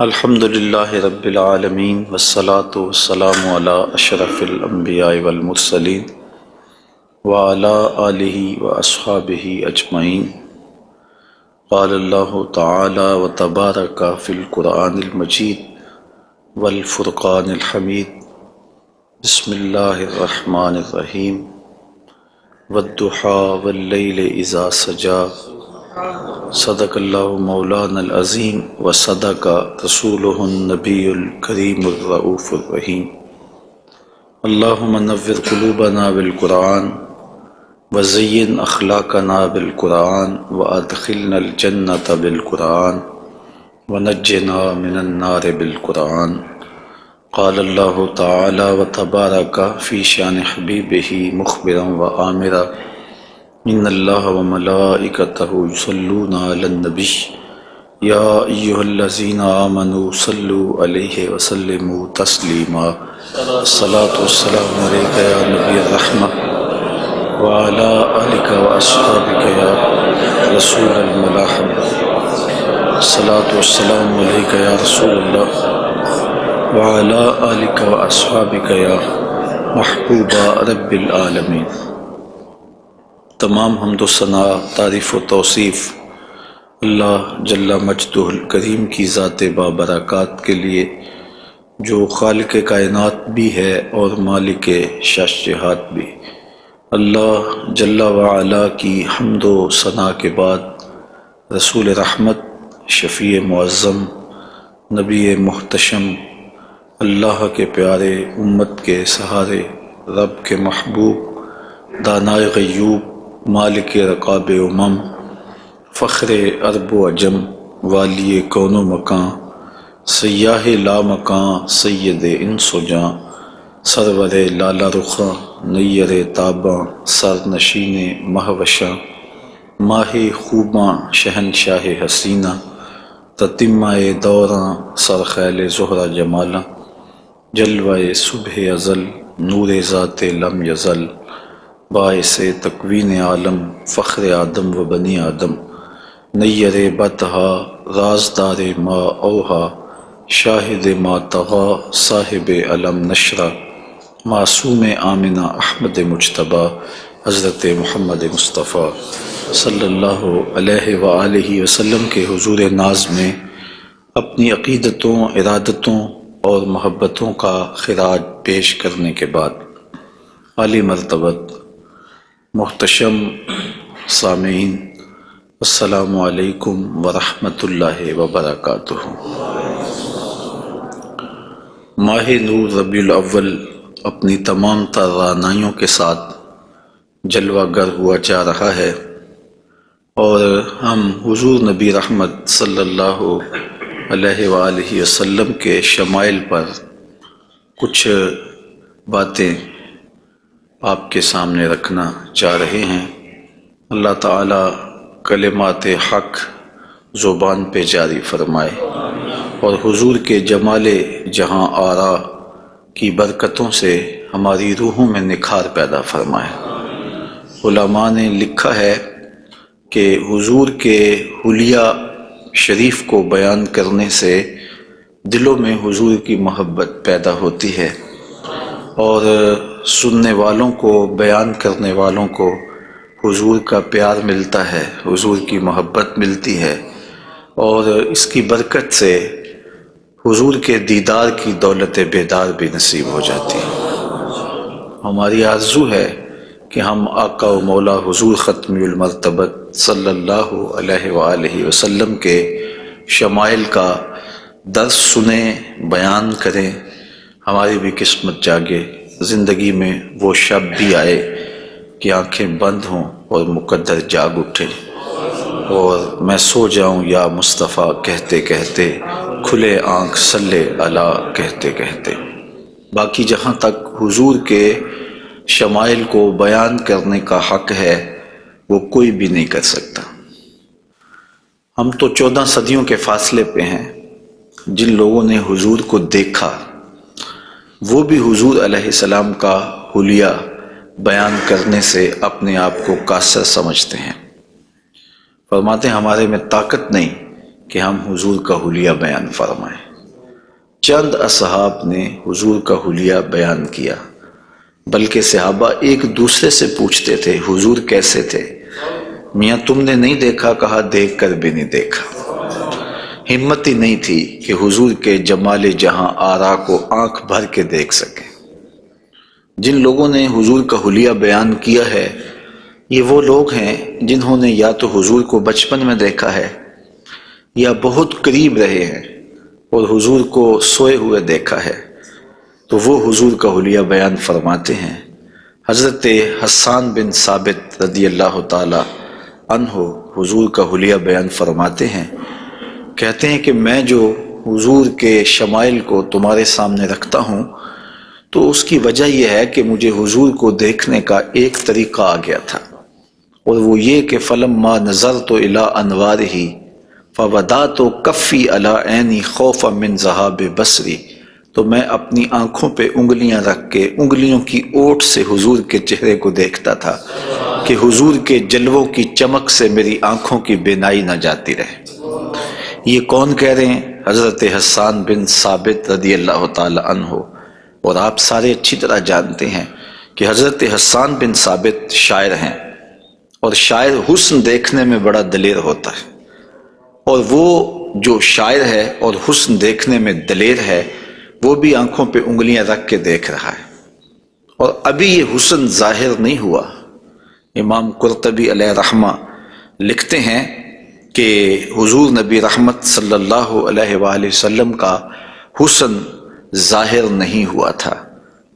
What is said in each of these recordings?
الحمد للہ رب العالمین والصلاة والسلام علی اشرف الانبیاء والمرسلین وعلی آلہ واصحابہ اجمعین۔ قال اللہ تعالی وتبارک فی القرآن المجید والفرقان الحمید۔ بسم اللہ الرحمن الرحیم۔ والضحی واللیل اذا سجی، صدق اللہ مولانا العظیم وصدق رسولہ النبی الکریم الرؤوف الرحیم۔ اللہم نور قلوبنا بالقرآن وزین اخلاقنا بالقرآن وادخلنا الجنۃ بالقرآن ونجنا من النار بالقرآن۔ قال اللہ تعالی وتبارک فی شان حبیبہ مخبرا وآمرا، ان اللہ وملائکتہ یصلون علی النبی یا ایہا الذین آمنوا صلوا علیہ وسلموا تسلیما۔ الصلاۃ والسلام علیک یا نبی الرحمہ وعلی آلک واصحابک یا رسول الملاحمہ۔ الصلاۃ والسلام علیک یا رسول اللہ وعلی آلک واصحابک یا محبوب رب العالمین۔ تمام حمد و ثنا، تعریف و توصیف اللہ جل مجدہ الکریم کی ذات بابرکات کے لیے، جو خالق کائنات بھی ہے اور مالک شاشہات بھی۔ اللہ جل وعلا کی حمد و ثنا کے بعد رسول رحمت، شفیع معظم، نبی محتشم، اللہ کے پیارے، امت کے سہارے، رب کے محبوب، دانائے غیوب، مالک رقاب امم، فخر عرب و عجم، والی کون و مکان، سیاہ لا مکان، سید انس و جاں، سرور لالا رخاں، نیر تاباں، سر نشین مہوشاں، ماہ خوباں، شہنشاہ حسینہ، تتمہ دوراں، سرخیل زہرہ جمالاں، جلوہ صبح ازل، نور ذات لم یزل، باعث تکوین عالم، فخر آدم و بنی آدم، نیر بطحا، رازدار ما اوہا، شاہد ما طغا، صاحب علم نشرہ، معصوم آمنہ احمد مجتبیٰ، حضرت محمد مصطفیٰ صلی اللہ علیہ وآلہ وسلم کے حضور ناز میں اپنی عقیدتوں، ارادتوں اور محبتوں کا خراج پیش کرنے کے بعد، عالی مرتبت محتشم سامعین، السلام علیکم ورحمۃ اللہ وبرکاتہ۔ ماہ نور ربیع الاول اپنی تمام توانائیوں کے ساتھ جلوہ گر ہوا جا رہا ہے، اور ہم حضور نبی رحمت صلی اللہ علیہ وآلہ وسلم کے شمائل پر کچھ باتیں آپ کے سامنے رکھنا چاہ رہے ہیں۔ اللہ تعالیٰ کلمات حق زبان پہ جاری فرمائے، اور حضور کے جمال جہاں آرا کی برکتوں سے ہماری روحوں میں نکھار پیدا فرمائے۔ علماء نے لکھا ہے کہ حضور کے حلیہ شریف کو بیان کرنے سے دلوں میں حضور کی محبت پیدا ہوتی ہے، اور سننے والوں کو، بیان کرنے والوں کو حضور کا پیار ملتا ہے، حضور کی محبت ملتی ہے، اور اس کی برکت سے حضور کے دیدار کی دولت بیدار بھی نصیب ہو جاتی ہے۔ ہماری آرزو ہے کہ ہم آقا و مولا حضور ختم المرتبت صلی اللہ علیہ وآلہ وسلم کے شمائل کا درس سنیں، بیان کریں، ہماری بھی قسمت جاگے، زندگی میں وہ شب بھی آئے کہ آنکھیں بند ہوں اور مقدر جاگ اٹھے، اور میں سو جاؤں یا مصطفیٰ کہتے کہتے، کھلے آنکھ صلی اللہ کہتے کہتے۔ باقی جہاں تک حضور کے شمائل کو بیان کرنے کا حق ہے، وہ کوئی بھی نہیں کر سکتا۔ ہم تو 14 صدیوں کے فاصلے پہ ہیں۔ جن لوگوں نے حضور کو دیکھا، وہ بھی حضور علیہ السلام کا حلیہ بیان کرنے سے اپنے آپ کو قاصر سمجھتے ہیں۔ فرماتے ہیں ہمارے میں طاقت نہیں کہ ہم حضور کا حلیہ بیان فرمائیں۔ چند اصحاب نے حضور کا حلیہ بیان کیا، بلکہ صحابہ ایک دوسرے سے پوچھتے تھے حضور کیسے تھے؟ میاں تم نے نہیں دیکھا؟ کہا دیکھ کر بھی نہیں دیکھا۔ ہمت ہی نہیں تھی کہ حضور کے جمال جہاں آرا کو آنکھ بھر کے دیکھ سکیں۔ جن لوگوں نے حضور کا حلیہ بیان کیا ہے یہ وہ لوگ ہیں جنہوں نے یا تو حضور کو بچپن میں دیکھا ہے یا بہت قریب رہے ہیں اور حضور کو سوئے ہوئے دیکھا ہے، تو وہ حضور کا حلیہ بیان فرماتے ہیں۔ حضرت حسان بن ثابت رضی اللہ تعالی عنہ حضور کا حلیہ بیان فرماتے ہیں، کہتے ہیں کہ میں جو حضور کے شمائل کو تمہارے سامنے رکھتا ہوں تو اس کی وجہ یہ ہے کہ مجھے حضور کو دیکھنے کا ایک طریقہ آ گیا تھا، اور وہ یہ کہ فلما نظرت الی انوارہ فودعت کفی علی عینی خوفا من ذہاب بصری، تو میں اپنی آنکھوں پہ انگلیاں رکھ کے انگلیوں کی اوٹ سے حضور کے چہرے کو دیکھتا تھا کہ حضور کے جلووں کی چمک سے میری آنکھوں کی بینائی نہ جاتی رہے۔ یہ کون کہہ رہے ہیں؟ حضرت حسان بن ثابت رضی اللہ تعالی عنہ۔ اور آپ سارے اچھی طرح جانتے ہیں کہ حضرت حسان بن ثابت شاعر ہیں، اور شاعر حسن دیکھنے میں بڑا دلیر ہوتا ہے، اور وہ جو شاعر ہے اور حسن دیکھنے میں دلیر ہے وہ بھی آنکھوں پہ انگلیاں رکھ کے دیکھ رہا ہے، اور ابھی یہ حسن ظاہر نہیں ہوا۔ امام قرطبی علیہ رحمہ لکھتے ہیں کہ حضور نبی رحمت صلی اللہ علیہ وآلہ وسلم کا حسن ظاہر نہیں ہوا تھا،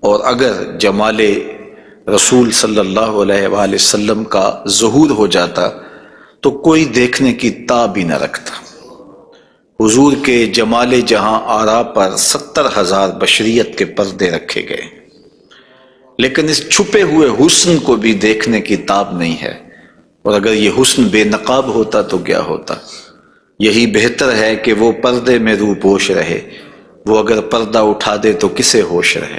اور اگر جمال رسول صلی اللہ علیہ وآلہ وسلم کا ظہور ہو جاتا تو کوئی دیکھنے کی تاب ہی نہ رکھتا۔ حضور کے جمال جہاں آرا پر 70,000 بشریت کے پردے رکھے گئے، لیکن اس چھپے ہوئے حسن کو بھی دیکھنے کی تاب نہیں ہے، اور اگر یہ حسن بے نقاب ہوتا تو کیا ہوتا؟ یہی بہتر ہے کہ وہ پردے میں روح پوش رہے، وہ اگر پردہ اٹھا دے تو کسے ہوش رہے۔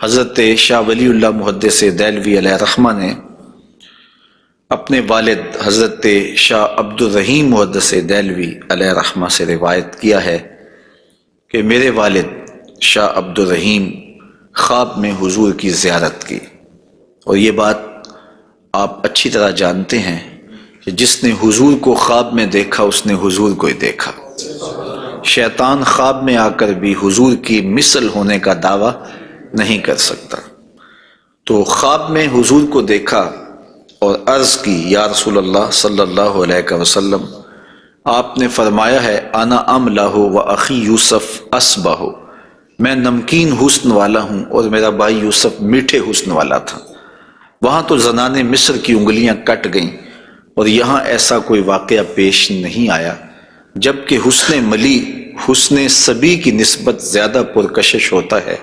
حضرت شاہ ولی اللہ محدث دہلوی علیہ رحمہ نے اپنے والد حضرت شاہ عبد الرحیم محدث دہلوی علیہ رحمہ سے روایت کیا ہے کہ میرے والد شاہ عبد الرحیم خواب میں حضور کی زیارت کی، اور یہ بات آپ اچھی طرح جانتے ہیں کہ جس نے حضور کو خواب میں دیکھا اس نے حضور کو ہی دیکھا۔ شیطان خواب میں آ کر بھی حضور کی مثل ہونے کا دعویٰ نہیں کر سکتا۔ تو خواب میں حضور کو دیکھا اور عرض کی یا رسول اللہ صلی اللہ علیہ وسلم، آپ نے فرمایا ہے انا املہ و اخی یوسف اصبہ، میں نمکین حسن والا ہوں اور میرا بھائی یوسف میٹھے حسن والا تھا۔ وہاں تو زنان مصر کی انگلیاں کٹ گئیں، اور یہاں ایسا کوئی واقعہ پیش نہیں آیا، جبکہ حسن ملی حسن صبی کی نسبت زیادہ پرکشش ہوتا ہے،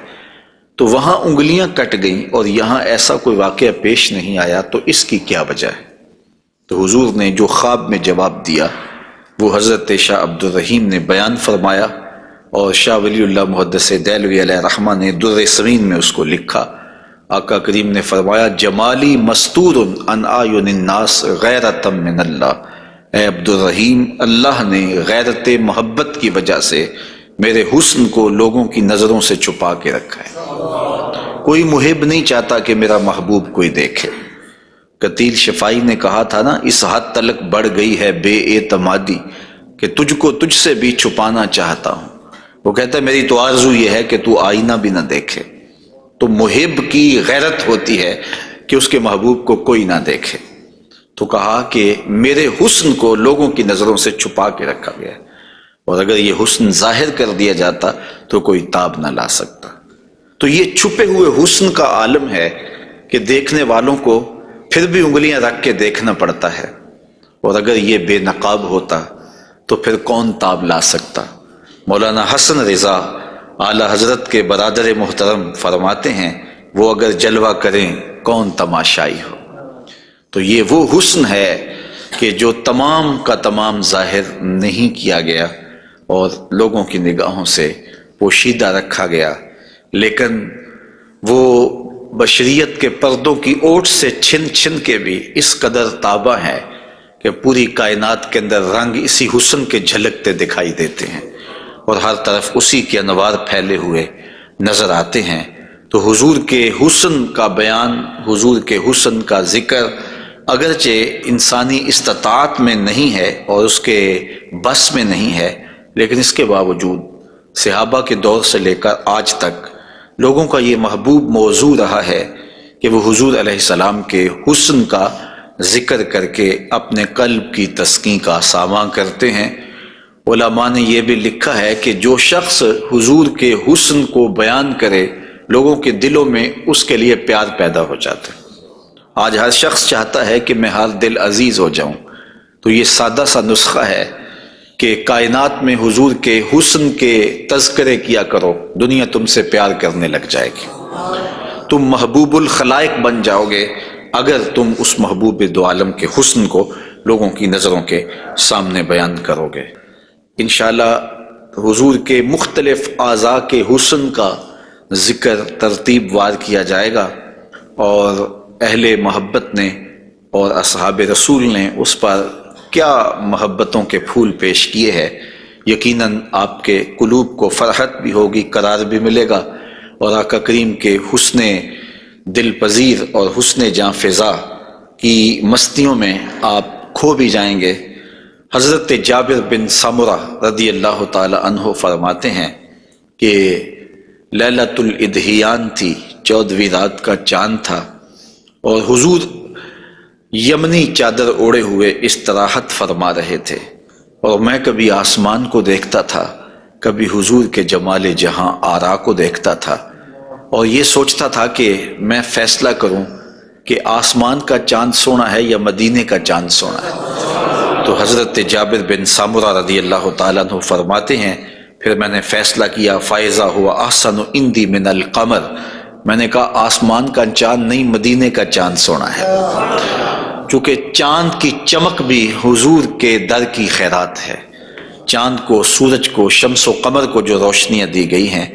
تو وہاں انگلیاں کٹ گئیں اور یہاں ایسا کوئی واقعہ پیش نہیں آیا، تو اس کی کیا وجہ ہے؟ تو حضور نے جو خواب میں جواب دیا وہ حضرت شاہ عبد الرحیم نے بیان فرمایا، اور شاہ ولی اللہ محدث دہلوی علیہ رحمہ نے در سمین میں اس کو لکھا۔ آقا کریم نے فرمایا جمالی مستور عن اعین الناس غیرۃ من اللہ، اے عبد الرحیم، اللہ نے غیرت محبت کی وجہ سے میرے حسن کو لوگوں کی نظروں سے چھپا کے رکھا ہے۔ کوئی محب نہیں چاہتا کہ میرا محبوب کوئی دیکھے۔ قتیل شفائی نے کہا تھا نا، اس حد تلک بڑھ گئی ہے بے اعتمادی کہ تجھ کو تجھ سے بھی چھپانا چاہتا ہوں۔ وہ کہتا ہے میری تو آرزو یہ ہے کہ تو آئینہ بھی نہ دیکھے۔ تو محب کی غیرت ہوتی ہے کہ اس کے محبوب کو کوئی نہ دیکھے، تو کہا کہ میرے حسن کو لوگوں کی نظروں سے چھپا کے رکھا گیا ہے، اور اگر یہ حسن ظاہر کر دیا جاتا تو کوئی تاب نہ لا سکتا۔ تو یہ چھپے ہوئے حسن کا عالم ہے کہ دیکھنے والوں کو پھر بھی انگلیاں رکھ کے دیکھنا پڑتا ہے، اور اگر یہ بے نقاب ہوتا تو پھر کون تاب لا سکتا؟ مولانا حسن رضا اعلی حضرت کے برادر محترم فرماتے ہیں وہ اگر جلوہ کریں کون تماشائی ہو۔ تو یہ وہ حسن ہے کہ جو تمام کا تمام ظاہر نہیں کیا گیا اور لوگوں کی نگاہوں سے پوشیدہ رکھا گیا، لیکن وہ بشریت کے پردوں کی اوٹ سے چھن چھن کے بھی اس قدر تابہ ہے کہ پوری کائنات کے اندر رنگ اسی حسن کے جھلکتے دکھائی دیتے ہیں، اور ہر طرف اسی کے انوار پھیلے ہوئے نظر آتے ہیں۔ تو حضور کے حسن کا بیان، حضور کے حسن کا ذکر اگرچہ انسانی استطاعت میں نہیں ہے اور اس کے بس میں نہیں ہے، لیکن اس کے باوجود صحابہ کے دور سے لے کر آج تک لوگوں کا یہ محبوب موضوع رہا ہے کہ وہ حضور علیہ السلام کے حسن کا ذکر کر کے اپنے قلب کی تسکین کا ساماں کرتے ہیں۔ علماء نے یہ بھی لکھا ہے کہ جو شخص حضور کے حسن کو بیان کرے لوگوں کے دلوں میں اس کے لیے پیار پیدا ہو جاتا ہے۔ آج ہر شخص چاہتا ہے کہ میں ہر دل عزیز ہو جاؤں، تو یہ سادہ سا نسخہ ہے کہ کائنات میں حضور کے حسن کے تذکرے کیا کرو، دنیا تم سے پیار کرنے لگ جائے گی۔ تم محبوب الخلائق بن جاؤ گے اگر تم اس محبوب دو عالم کے حسن کو لوگوں کی نظروں کے سامنے بیان کرو گے۔ انشاءاللہ حضور کے مختلف اعضاء کے حسن کا ذکر ترتیب وار کیا جائے گا، اور اہل محبت نے اور اصحاب رسول نے اس پر کیا محبتوں کے پھول پیش کیے ہیں۔ یقیناً آپ کے قلوب کو فرحت بھی ہوگی، قرار بھی ملے گا، اور آقا کریم کے حسن دل پذیر اور حسن جاں فضا کی مستیوں میں آپ کھو بھی جائیں گے۔ حضرت جابر بن سمرہ رضی اللہ تعالی عنہ فرماتے ہیں کہ لیلۃ الادحیان تھی، 14ویں رات کا چاند تھا، اور حضور یمنی چادر اوڑے ہوئے استراحت فرما رہے تھے، اور میں کبھی آسمان کو دیکھتا تھا، کبھی حضور کے جمال جہاں آرا کو دیکھتا تھا، اور یہ سوچتا تھا کہ میں فیصلہ کروں کہ آسمان کا چاند سونا ہے یا مدینے کا چاند سونا ہے۔ تو حضرت جابر بن سمرہ رضی اللہ تعالیٰ عنہ فرماتے ہیں پھر میں نے فیصلہ کیا فائزہ ہوا احسن عندی من القمر، میں نے کہا آسمان کا چاند نہیں، مدینے کا چاند سونا ہے، چونکہ چاند کی چمک بھی حضور کے در کی خیرات ہے۔ چاند کو، سورج کو، شمس و قمر کو جو روشنیاں دی گئی ہیں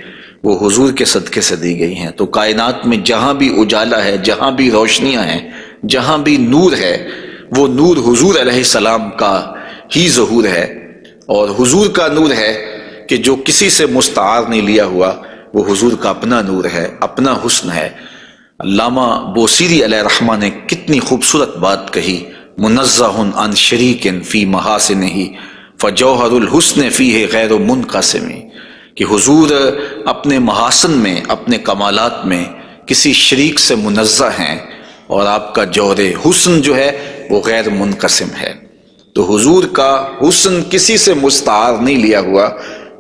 وہ حضور کے صدقے سے دی گئی ہیں۔ تو کائنات میں جہاں بھی اجالا ہے، جہاں بھی روشنیاں ہیں، جہاں بھی نور ہے، وہ نور حضور علیہ السلام کا ہی ظہور ہے، اور حضور کا نور ہے کہ جو کسی سے مستعار نہیں لیا ہوا، وہ حضور کا اپنا نور ہے، اپنا حسن ہے۔ علامہ بوصیری علیہ رحمہ نے کتنی خوبصورت بات کہی، منزہ عن شریک فی محاسنہ فجوہر الحسن فیہ غیر منقسم، کہ حضور اپنے محاسن میں، اپنے کمالات میں کسی شریک سے منزہ ہیں، اور آپ کا جوہر حسن جو ہے وہ غیر منقسم ہے۔ تو حضور کا حسن کسی سے مستعار نہیں لیا ہوا،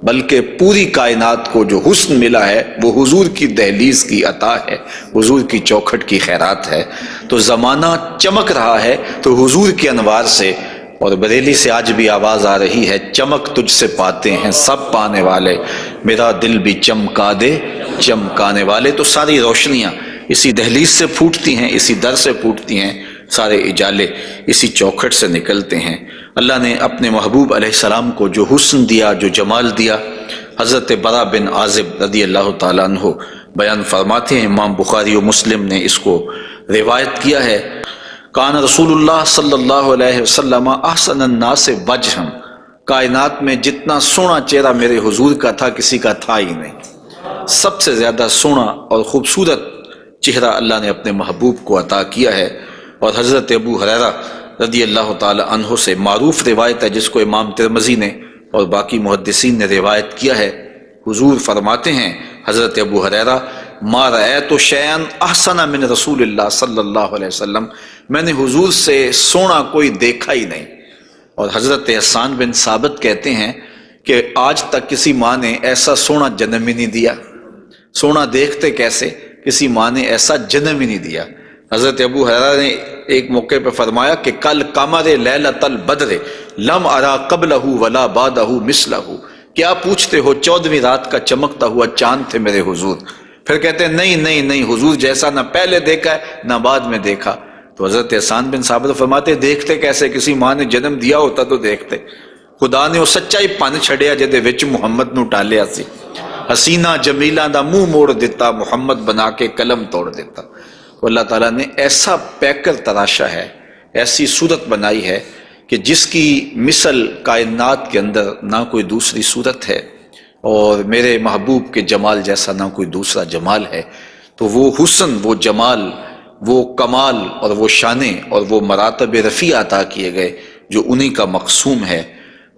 بلکہ پوری کائنات کو جو حسن ملا ہے وہ حضور کی دہلیز کی عطا ہے، حضور کی چوکھٹ کی خیرات ہے۔ تو زمانہ چمک رہا ہے تو حضور کے انوار سے، اور بریلی سے آج بھی آواز آ رہی ہے، چمک تجھ سے پاتے ہیں سب پانے والے، میرا دل بھی چمکا دے چمکانے والے۔ تو ساری روشنیاں اسی دہلیز سے پھوٹتی ہیں، اسی در سے پھوٹتی ہیں، سارے اجالے اسی چوکھٹ سے نکلتے ہیں۔ اللہ نے اپنے محبوب علیہ السلام کو جو حسن دیا، جو جمال دیا، حضرت برا بن عازب رضی اللہ تعالیٰ عنہ بیان فرماتے ہیں، امام بخاری و مسلم نے اس کو روایت کیا ہے، کان رسول اللہ صلی اللہ علیہ وسلم احسن الناس وجہا، کائنات میں جتنا سونا چہرہ میرے حضور کا تھا کسی کا تھا ہی نہیں، سب سے زیادہ سونا اور خوبصورت چہرہ اللہ نے اپنے محبوب کو عطا کیا ہے۔ اور حضرت ابو ہریرہ رضی اللہ تعالی عنہ سے معروف روایت ہے جس کو امام ترمذی نے اور باقی محدثین نے روایت کیا ہے، حضور فرماتے ہیں حضرت ابو ہریرہ، ما رأیت شیئا احسن من رسول اللہ صلی اللہ علیہ وسلم، میں نے حضور سے سونا کوئی دیکھا ہی نہیں۔ اور حضرت حسان بن ثابت کہتے ہیں کہ آج تک کسی ماں نے ایسا سونا جنم ہی نہیں دیا، سونا دیکھتے کیسے، کسی ماں نے ایسا جنم ہی نہیں دیا۔ حضرت ابو ہریرہ نے ایک موقع پہ فرمایا کہ کل قمر لیلۃ البدر لم ارا قبلہ ولا بعدہ مثلہ، کیا پوچھتے ہو 14ویں رات کا چمکتا ہوا چاند تھے میرے حضور؟ پھر کہتے ہیں نہیں نہیں نہیں، حضور جیسا نہ پہلے دیکھا ہے نہ بعد میں دیکھا۔ تو حضرت حسان بن ثابت فرماتے دیکھتے کیسے، کسی ماں نے جنم دیا ہوتا تو دیکھتے۔ خدا نے وہ سچائی پن چھڑیا جدے وچ محمد نو ٹالیا سی، حسینہ جمیلہ دا منہ موڑ دیتا، محمد بنا کے قلم توڑ دیتا۔ اللہ تعالیٰ نے ایسا پیکر تراشا ہے، ایسی صورت بنائی ہے کہ جس کی مثل کائنات کے اندر نہ کوئی دوسری صورت ہے۔ اور میرے محبوب کے جمال جیسا نہ کوئی دوسرا جمال ہے۔ تو وہ حسن، وہ جمال، وہ کمال اور وہ شانیں اور وہ مراتب رفیع عطا کیے گئے جو انہی کا مقسوم ہے۔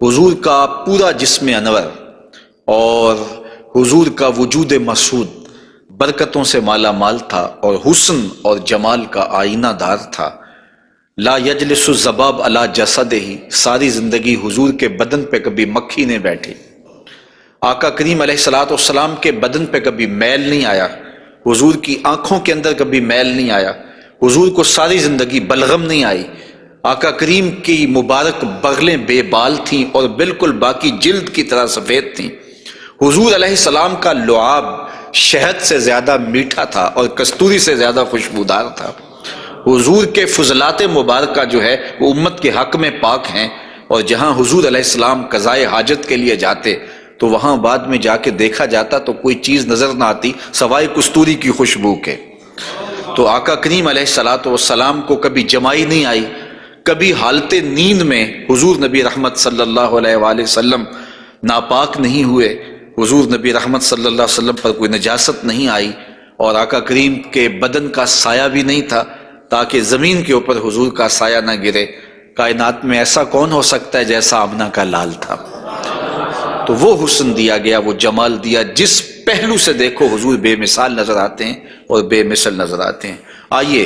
حضور کا پورا جسم انور اور حضور کا وجود مسعود برکتوں سے مالا مال تھا اور حسن اور جمال کا آئینہ دار تھا۔ لا یجلس الذباب علی جسدہ، ساری زندگی حضور کے بدن پہ کبھی مکھی نہیں بیٹھی۔ آقا کریم علیہ الصلوۃ والسلام کے بدن پہ کبھی میل نہیں آیا، حضور کی آنکھوں کے اندر کبھی میل نہیں آیا، حضور کو ساری زندگی بلغم نہیں آئی۔ آقا کریم کی مبارک بغلیں بے بال تھیں اور بالکل باقی جلد کی طرح سفید تھیں۔ حضور علیہ السلام کا لعاب شہد سے زیادہ میٹھا تھا اور کستوری سے زیادہ خوشبودار تھا۔ حضور کے فضلات مبارکہ جو ہے وہ امت کے حق میں پاک ہیں، اور جہاں حضور علیہ السلام قضائے حاجت کے لیے جاتے تو وہاں بعد میں جا کے دیکھا جاتا تو کوئی چیز نظر نہ آتی سوائے کستوری کی خوشبو کے۔ تو آقا کریم علیہ الصلوۃ والسلام کو کبھی جمائی نہیں آئی، کبھی حالت نیند میں حضور نبی رحمت صلی اللہ علیہ وآلہ وسلم ناپاک نہیں ہوئے، حضور نبی رحمت صلی اللہ علیہ وسلم پر کوئی نجاست نہیں آئی، اور آقا کریم کے بدن کا سایہ بھی نہیں تھا تاکہ زمین کے اوپر حضور کا سایہ نہ گرے۔ کائنات میں ایسا کون ہو سکتا ہے جیسا آمنہ کا لال تھا؟ تو وہ حسن دیا گیا، وہ جمال دیا، جس پہلو سے دیکھو حضور بے مثال نظر آتے ہیں اور بے مثل نظر آتے ہیں۔ آئیے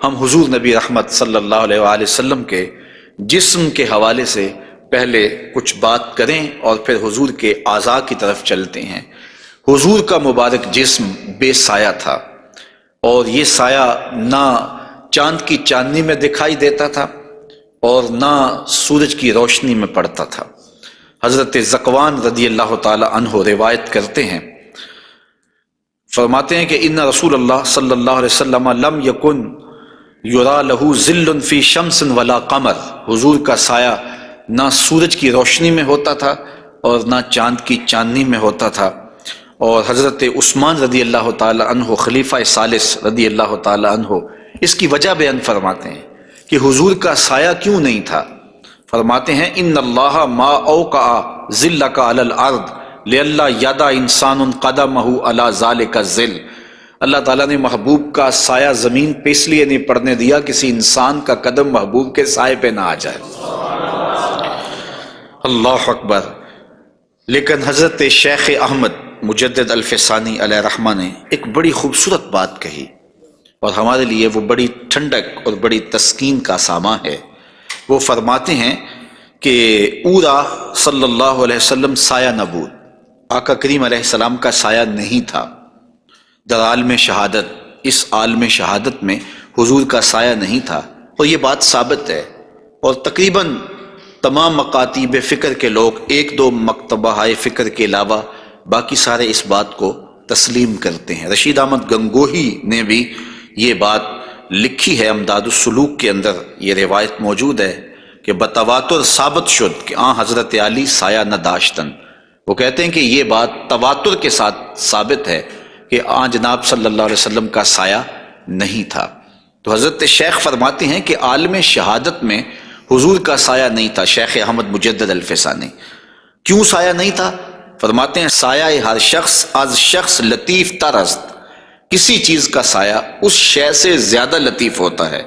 ہم حضور نبی رحمت صلی اللہ علیہ وآلہ وسلم کے جسم کے حوالے سے پہلے کچھ بات کریں اور پھر حضور کے اعضاء کی طرف چلتے ہیں۔ حضور کا مبارک جسم بے سایہ تھا، اور یہ سایہ نہ چاند کی چاندنی میں دکھائی دیتا تھا اور نہ سورج کی روشنی میں پڑتا تھا۔ حضرت ذکوان رضی اللہ تعالی عنہ روایت کرتے ہیں، فرماتے ہیں کہ ان رسول اللہ صلی اللہ علیہ وسلم لم یکن یرا لہ ظل فی شمس ولا قمر، حضور کا سایہ نہ سورج کی روشنی میں ہوتا تھا اور نہ چاند کی چاندنی میں ہوتا تھا۔ اور حضرت عثمان رضی اللہ تعالی عنہ خلیفہ ثالث رضی اللہ تعالی عنہ اس کی وجہ بیان فرماتے ہیں کہ حضور کا سایہ کیوں نہیں تھا۔ فرماتے ہیں ان اللہ ما اوقع ظلک علی الارض لئلا یدع انسان قدمہ علی ذلک الظل، اللہ تعالیٰ نے محبوب کا سایہ زمین پہ اس لیے نہیں پڑنے دیا کسی انسان کا قدم محبوب کے سائے پہ نہ آ جائے۔ اللہ اکبر۔ لیکن حضرت شیخ احمد مجدد الفسانی علیہ رحمہ نے ایک بڑی خوبصورت بات کہی، اور ہمارے لیے وہ بڑی ٹھنڈک اور بڑی تسکین کا ساماں ہے۔ وہ فرماتے ہیں کہ اورا صلی اللہ علیہ وسلم سایہ نبود، آقا کریم علیہ السلام کا سایہ نہیں تھا۔ در عالم شہادت، اس عالم شہادت میں حضور کا سایہ نہیں تھا، اور یہ بات ثابت ہے، اور تقریباً تمام مکاتیب فکر کے لوگ، ایک دو مکتبہ ہائے فکر کے علاوہ باقی سارے اس بات کو تسلیم کرتے ہیں۔ رشید احمد گنگوہی نے بھی یہ بات لکھی ہے، امداد السلوک کے اندر یہ روایت موجود ہے کہ بتواتر ثابت شد کہ حضرت علی سایہ نہ داشتن۔ وہ کہتے ہیں کہ یہ بات تواتر کے ساتھ ثابت ہے کہ جناب صلی اللہ علیہ وسلم کا سایہ نہیں تھا۔ تو حضرت شیخ فرماتے ہیں کہ عالم شہادت میں حضور کا سایہ نہیں تھا۔ شیخ احمد مجدد الفسانی، کیوں سایہ نہیں تھا؟ فرماتے ہیں سایہ ہر شخص از شخص لطیف تر است، کسی چیز کا سایہ اس شے سے زیادہ لطیف ہوتا ہے،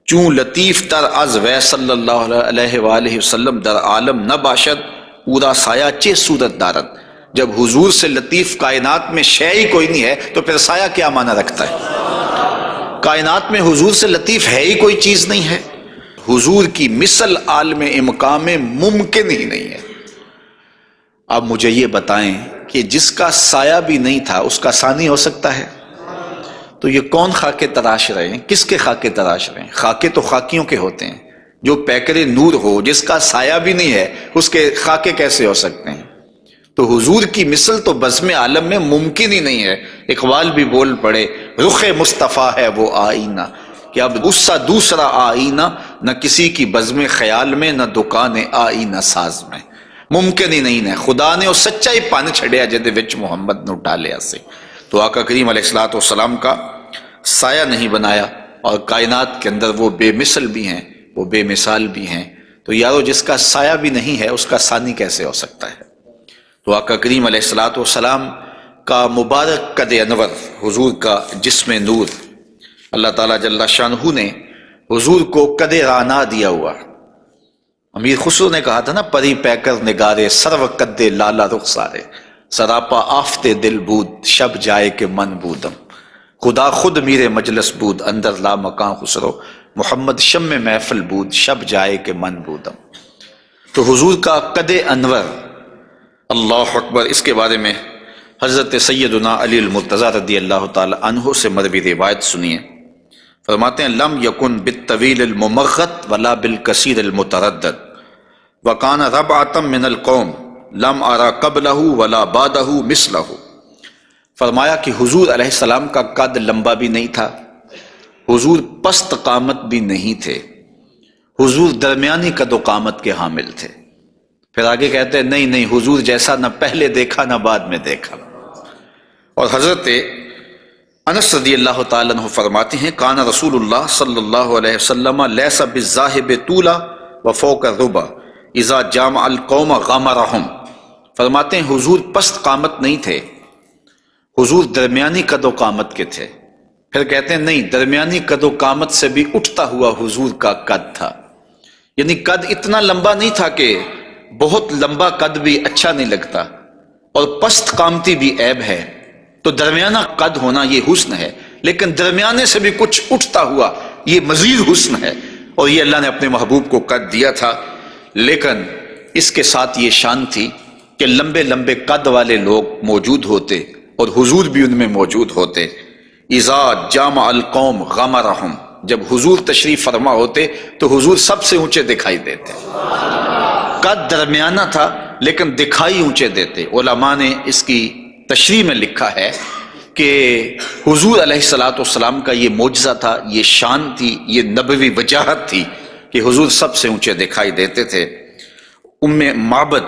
چون لطیف تر از وی صلی اللہ علیہ وآلہ وسلم در عالم نہ باشد اورا سایہ چے صورت دارد۔ جب حضور سے لطیف کائنات میں شے ہی کوئی نہیں ہے تو پھر سایہ کیا معنی رکھتا ہے؟ کائنات میں حضور سے لطیف ہے ہی کوئی چیز نہیں ہے، حضور کی مثل عالم امکان میں ممکن ہی نہیں ہے۔ اب مجھے یہ بتائیں کہ جس کا سایہ بھی نہیں تھا اس کا ثانی ہو سکتا ہے؟ تو یہ کون خاکے تراش رہے ہیں؟ کس کے خاکے تراش رہے ہیں؟ خاکے تو خاکیوں کے ہوتے ہیں۔ جو پیکر نور ہو، جس کا سایہ بھی نہیں ہے، اس کے خاکے کیسے ہو سکتے ہیں؟ تو حضور کی مثل تو بزم عالم میں ممکن ہی نہیں ہے۔ اقبال بھی بول پڑے رخ مصطفیٰ ہے وہ آئینہ، کہ اب اس سا دوسرا آئینہ نہ کسی کی بزم خیال میں، نہ دکان آئینہ ساز میں۔ ممکن ہی نہیں ہے۔ خدا نے وہ سچائی پان چھڑیا جدے وچ محمد نو ڈالیا سے۔ تو آقا کریم علیہ الصلوۃ والسلام کا سایہ نہیں بنایا، اور کائنات کے اندر وہ بے مثل بھی ہیں، وہ بے مثال بھی ہیں۔ تو یارو جس کا سایہ بھی نہیں ہے اس کا ثانی کیسے ہو سکتا ہے؟ تو آقا کریم علیہ الصلوۃ والسلام کا مبارک قد انور، حضور کا جسم نور، اللہ تعالیٰ جل شانہ نے حضور کو قد رانا دیا ہوا۔ امیر خسرو نے کہا تھا نا، پری پیکر نگارے سرو قد لالا رخسارے، سراپا آفتے دل بود شب جائے کہ من بودم، خدا خود میرے مجلس بود اندر لا مکان خسرو، محمد شم محفل بود شب جائے کہ من بودم۔ تو حضور کا قد انور، اللہ اکبر، اس کے بارے میں حضرت سیدنا علی المرتضیٰ رضی اللہ تعالی عنہ سے مروی روایت سنیے۔ فرماتے ہیں لم یکن بالطویل الممغت ولا بالکثیر المتردد وکان ربعۃ من القوم لم ارى قبلہ ولا بعدہ مثلہ۔ فرمایا کہ حضور علیہ السلام کا قد لمبا بھی نہیں تھا، حضور پست قامت بھی نہیں تھے، حضور درمیانی قد و قامت کے حامل تھے۔ پھر آگے کہتے ہیں نہیں حضور جیسا نہ پہلے دیکھا نہ بعد میں دیکھا۔ اور حضرت انس رضی اللہ تعالیٰ عنہ فرماتے ہیں کان رسول اللہ صلی اللہ علیہ وسلم لیس بالذاہب طولا وفوق الربا اذا جامع القوم غمرہم۔ فرماتے ہیں حضور پست قامت نہیں تھے، حضور درمیانی قد و قامت کے تھے۔ پھر کہتے ہیں نہیں، درمیانی قد و قامت سے بھی اٹھتا ہوا حضور کا قد تھا، یعنی قد اتنا لمبا نہیں تھا کہ بہت لمبا قد بھی اچھا نہیں لگتا اور پست قامتی بھی عیب ہے، تو درمیانہ قد ہونا یہ حسن ہے، لیکن درمیانے سے بھی کچھ اٹھتا ہوا یہ مزید حسن ہے، اور یہ اللہ نے اپنے محبوب کو قد دیا تھا۔ لیکن اس کے ساتھ یہ شان تھی کہ لمبے لمبے قد والے لوگ موجود ہوتے اور حضور بھی ان میں موجود ہوتے۔ اذا جامع القوم غمرہم، جب حضور تشریف فرما ہوتے تو حضور سب سے اونچے دکھائی دیتے، قد درمیانہ تھا لیکن دکھائی اونچے دیتے۔ علماء نے اس کی تشریح میں لکھا ہے کہ حضور علیہ الصلوۃ والسلام کا یہ معجزہ تھا، یہ شان تھی، یہ نبوی وجاہت تھی کہ حضور سب سے اونچے دکھائی دیتے تھے۔ ام معبد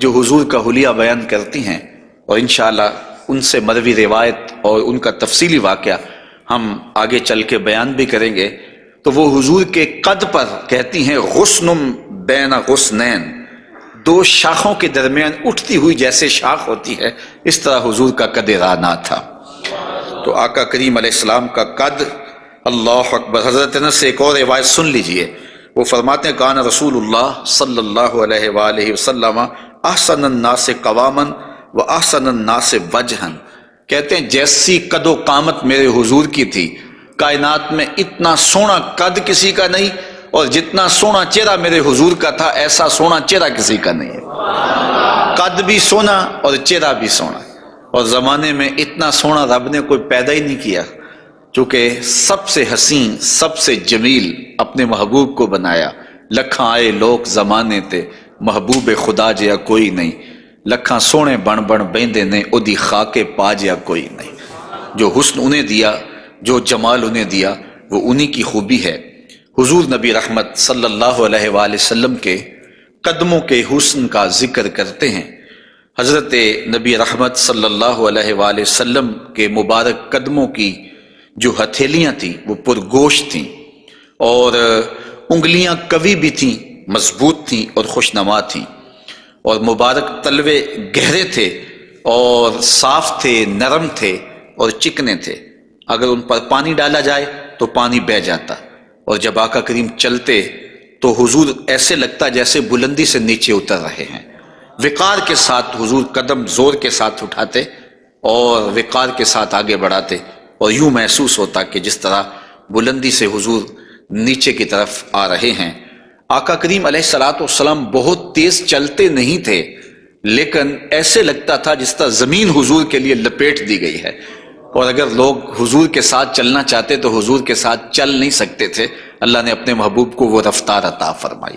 جو حضور کا حلیہ بیان کرتی ہیں، اور انشاءاللہ ان سے مروی روایت اور ان کا تفصیلی واقعہ ہم آگے چل کے بیان بھی کریں گے، تو وہ حضور کے قد پر کہتی ہیں غصن بین غصنین، دو شاخوں کے درمیان اٹھتی ہوئی جیسے شاخ ہوتی ہے، اس طرح حضور کا قد رانا تھا۔ تو آقا کریم علیہ السلام کا قد، اللہ اکبر۔ حضرت انس سے ایک اور روایت سن لیجئے، وہ فرماتے ہیں کان رسول اللہ صلی اللہ علیہ وآلہ وسلم احسن الناس قواما و احسن الناس وجہا، کہتے ہیں جیسی قد و قامت میرے حضور کی تھی، کائنات میں اتنا سونا قد کسی کا نہیں، اور جتنا سونا چہرہ میرے حضور کا تھا ایسا سونا چہرہ کسی کا نہیں ہے۔ قد بھی سونا اور چہرہ بھی سونا، اور زمانے میں اتنا سونا رب نے کوئی پیدا ہی نہیں کیا، چونکہ سب سے حسین سب سے جمیل اپنے محبوب کو بنایا۔ لکھاں آئے لوگ زمانے تے محبوب خدا جیا کوئی نہیں، لکھاں سونے بن بن بیندے نے اودی خاکے پا جیا کوئی نہیں۔ جو حسن انہیں دیا، جو جمال انہیں دیا، وہ انہی کی خوبی ہے۔ حضور نبی رحمت صلی اللہ علیہ وآلہ وسلم کے قدموں کے حسن کا ذکر کرتے ہیں۔ حضرت نبی رحمت صلی اللہ علیہ وآلہ وسلم کے مبارک قدموں کی جو ہتھیلیاں تھیں وہ پرگوشت تھیں، اور انگلیاں قوی بھی تھیں، مضبوط تھیں اور خوشنما تھیں، اور مبارک تلوے گہرے تھے اور صاف تھے، نرم تھے اور چکنے تھے۔ اگر ان پر پانی ڈالا جائے تو پانی بہہ جاتا، اور جب آقا کریم چلتے تو حضور ایسے لگتا جیسے بلندی سے نیچے اتر رہے ہیں۔ وقار کے ساتھ حضور قدم زور کے ساتھ اٹھاتے اور وقار کے ساتھ آگے بڑھاتے، اور یوں محسوس ہوتا کہ جس طرح بلندی سے حضور نیچے کی طرف آ رہے ہیں۔ آقا کریم علیہ الصلوۃ والسلام بہت تیز چلتے نہیں تھے، لیکن ایسے لگتا تھا جس طرح زمین حضور کے لیے لپیٹ دی گئی ہے، اور اگر لوگ حضور کے ساتھ چلنا چاہتے تو حضور کے ساتھ چل نہیں سکتے تھے۔ اللہ نے اپنے محبوب کو وہ رفتار عطا فرمائی،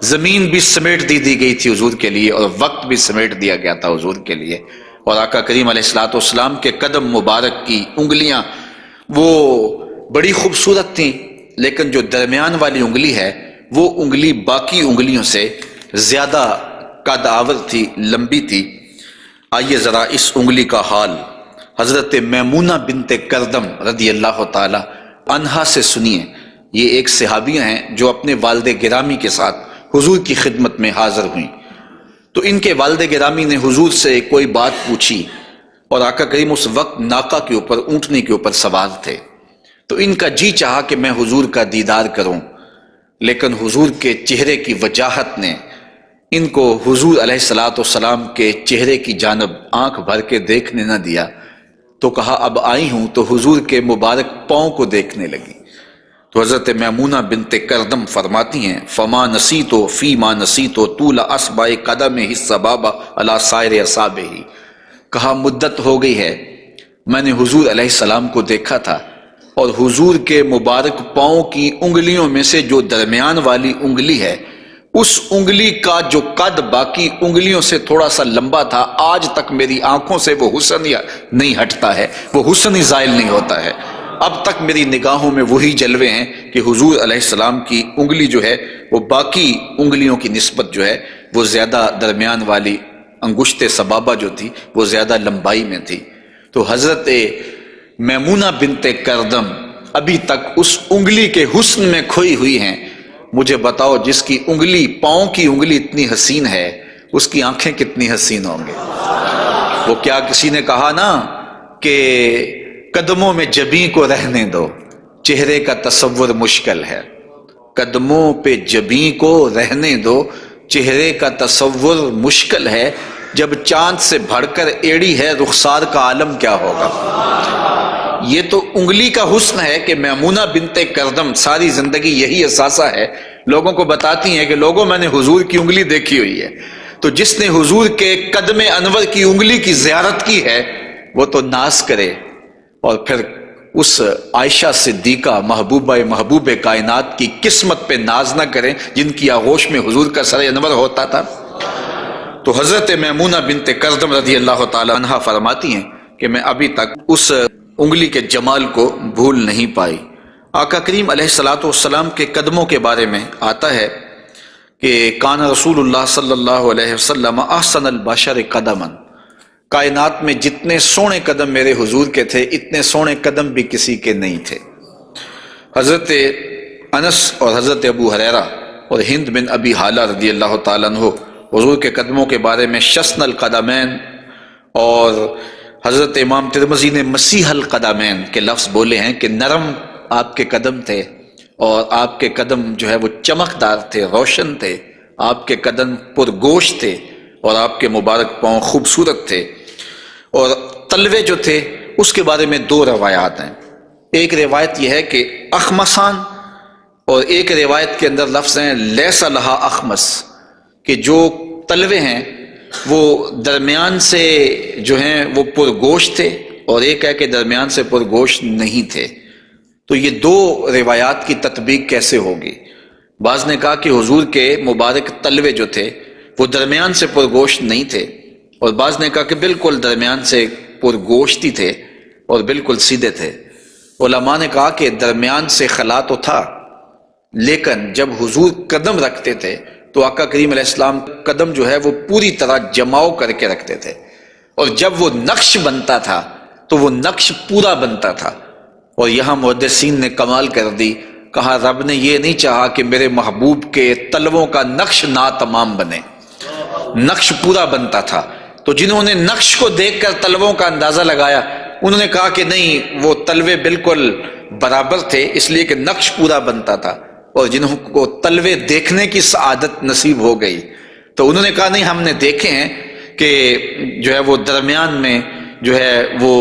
زمین بھی سمیٹ دی گئی تھی حضور کے لیے، اور وقت بھی سمیٹ دیا گیا تھا حضور کے لیے۔ اور آقا کریم علیہ الصلوۃ والسلام کے قدم مبارک کی انگلیاں وہ بڑی خوبصورت تھیں، لیکن جو درمیان والی انگلی ہے وہ انگلی باقی انگلیوں سے زیادہ قد آور تھی، لمبی تھی۔ آئیے ذرا اس انگلی کا حال حضرت میمونہ بنت کردم رضی اللہ تعالی عنہا سے سنیے۔ یہ ایک صحابیہ ہیں جو اپنے والد گرامی کے ساتھ حضور کی خدمت میں حاضر ہوئیں۔ تو ان کے والد گرامی نے حضور سے کوئی بات پوچھی، اور آقا کریم اس وقت ناقہ کے اوپر، اونٹنی کے اوپر سوار تھے، تو ان کا جی چاہا کہ میں حضور کا دیدار کروں، لیکن حضور کے چہرے کی وجاہت نے ان کو حضور علیہ الصلاۃ والسلام کے چہرے کی جانب آنکھ بھر کے دیکھنے نہ دیا، تو کہا اب آئی ہوں تو حضور کے مبارک پاؤں کو دیکھنے لگی۔ تو حضرت میمونہ بنت کردم فرماتی ہیں فما نسیتو فی ما نسیتو طول اصبع قدمہ السبابہ علی سائر اصابعہ، کہا مدت ہو گئی ہے میں نے حضور علیہ السلام کو دیکھا تھا، اور حضور کے مبارک پاؤں کی انگلیوں میں سے جو درمیان والی انگلی ہے، اس انگلی کا جو قد باقی انگلیوں سے تھوڑا سا لمبا تھا، آج تک میری آنکھوں سے وہ حسن نہیں ہٹتا ہے، وہ حسن ہی زائل نہیں ہوتا ہے، اب تک میری نگاہوں میں وہی جلوے ہیں کہ حضور علیہ السلام کی انگلی جو ہے وہ باقی انگلیوں کی نسبت جو ہے وہ زیادہ درمیان والی انگشت سبابہ جو تھی وہ زیادہ لمبائی میں تھی۔ تو حضرت میمونہ بنت کردم ابھی تک اس انگلی کے حسن میں کھوئی ہوئی ہیں۔ مجھے بتاؤ جس کی انگلی، پاؤں کی انگلی اتنی حسین ہے، اس کی آنکھیں کتنی حسین ہوں گے۔ وہ کیا کسی نے کہا نا کہ قدموں میں جبیں کو رہنے دو، چہرے کا تصور مشکل ہے، قدموں پہ جبیں کو رہنے دو، چہرے کا تصور مشکل ہے، جب چاند سے بڑھ کر ایڑی ہے رخسار کا عالم کیا ہوگا۔ یہ تو انگلی کا حسن ہے کہ میمونہ بنت کردم ساری زندگی یہی احساسہ ہے، لوگوں کو بتاتی ہیں کہ لوگوں میں نے حضور کی انگلی دیکھی ہوئی ہے۔ تو جس نے حضور کے قدم انور کی انگلی کی زیارت کی ہے وہ تو ناز کرے، اور پھر اس عائشہ صدیقہ محبوب کائنات کی قسمت پہ ناز نہ کریں جن کی آغوش میں حضور کا سر انور ہوتا تھا۔ تو حضرت میمونہ بنت کردم رضی اللہ تعالی عنہا فرماتی ہیں کہ میں ابھی تک اس انگلی کے جمال کو بھول نہیں پائی۔ آقا کریم علیہ الصلاۃ والسلام کے قدموں کے بارے میں آتا ہے کہ کان رسول اللہ صلی اللہ علیہ وسلم احسن البشر قدما، کائنات میں جتنے سونے قدم میرے حضور کے تھے اتنے سونے قدم بھی کسی کے نہیں تھے۔ حضرت انس اور حضرت ابو ہریرہ اور ہند بن ابی حالہ رضی اللہ تعالیٰ عنہ حضور کے قدموں کے بارے میں شسن القدمین، اور حضرت امام ترمذی نے مسیح القدمین کے لفظ بولے ہیں کہ نرم آپ کے قدم تھے، اور آپ کے قدم جو ہے وہ چمکدار تھے، روشن تھے، آپ کے قدم پرگوشت تھے، اور آپ کے مبارک پاؤں خوبصورت تھے۔ اور تلوے جو تھے اس کے بارے میں دو روایات ہیں، ایک روایت یہ ہے کہ اخمسان، اور ایک روایت کے اندر لفظ ہیں لیس لہا اخمس، کہ جو تلوے ہیں وہ درمیان سے جو ہیں وہ پرگوشت تھے، اور ایک ہے کہ درمیان سے پرگوشت نہیں تھے۔ تو یہ دو روایات کی تطبیق کیسے ہوگی؟ بعض نے کہا کہ حضور کے مبارک تلوے جو تھے وہ درمیان سے پرگوشت نہیں تھے، اور بعض نے کہا کہ بالکل درمیان سے پرگوشت ہی تھے اور بالکل سیدھے تھے۔ علماء نے کہا کہ درمیان سے خلا تو تھا، لیکن جب حضور قدم رکھتے تھے تو آقا کریم علیہ السلام قدم جو ہے وہ پوری طرح جماؤ کر کے رکھتے تھے، اور جب وہ نقش بنتا تھا تو وہ نقش پورا بنتا تھا۔ اور یہاں محدثین نے کمال کر دی، کہا رب نے یہ نہیں چاہا کہ میرے محبوب کے تلووں کا نقش ناتمام بنے، نقش پورا بنتا تھا۔ تو جنہوں نے نقش کو دیکھ کر تلووں کا اندازہ لگایا انہوں نے کہا کہ نہیں، وہ تلوے بالکل برابر تھے اس لیے کہ نقش پورا بنتا تھا، اور جنہوں کو تلوے دیکھنے کی سعادت نصیب ہو گئی تو انہوں نے کہا نہیں، ہم نے دیکھے ہیں کہ جو ہے وہ درمیان میں جو ہے وہ